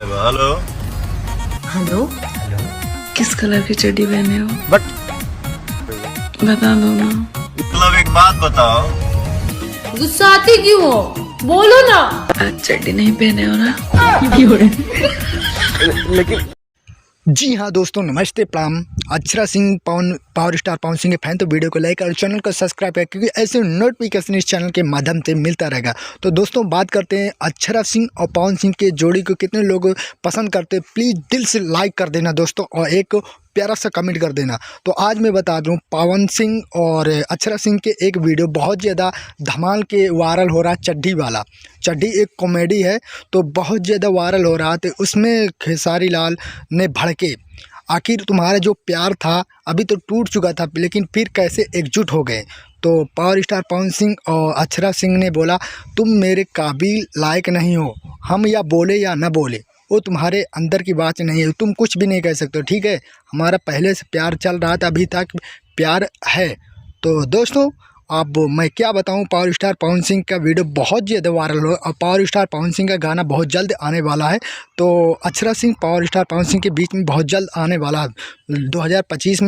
Hello. Hello. किस colour की चड्डी पहने हो? बट बता दो ना। मतलब एक बात बताओ, गुस्सा आती क्यों हो? बोलो ना। आज चड्डी नहीं पहने हो ना? जी हाँ दोस्तों, नमस्ते प्रणाम। अक्षरा सिंह पावर स्टार पवन सिंह के फैन तो वीडियो को लाइक और चैनल को सब्सक्राइब करें, क्योंकि ऐसे नोटिफिकेशन इस चैनल के माध्यम से मिलता रहेगा। तो दोस्तों बात करते हैं अक्षरा सिंह और पवन सिंह के जोड़ी को कितने लोग पसंद करते हैं। प्लीज़ दिल से लाइक कर देना दोस्तों, और एक प्यारा सा कमेंट कर देना। तो आज मैं बता दूं, पवन सिंह और अक्षरा सिंह के एक वीडियो बहुत ज़्यादा धमाल के वायरल हो रहा है। चड्डी वाला, चड्डी एक कॉमेडी है तो बहुत ज़्यादा वायरल हो रहा था। उसमें खेसारी लाल ने भड़के, आखिर तुम्हारा जो प्यार था अभी तो टूट चुका था, लेकिन फिर कैसे एकजुट हो गए। तो पावर स्टार पवन सिंह और अक्षरा सिंह ने बोला, तुम मेरे काबिल लायक नहीं हो, हम या बोले या न बोले वो तुम्हारे अंदर की बात नहीं है, तुम कुछ भी नहीं कह सकते हो। ठीक है, हमारा पहले से प्यार चल रहा था, अभी तक प्यार है। तो दोस्तों अब मैं क्या बताऊं, पावर स्टार पवन सिंह का वीडियो बहुत ज़्यादा वायरल हो, और पावर स्टार पवन सिंह का गाना बहुत जल्द आने वाला है। तो अक्षरा सिंह पावर स्टार पवन सिंह के बीच में बहुत जल्द आने वाला है 2025 में।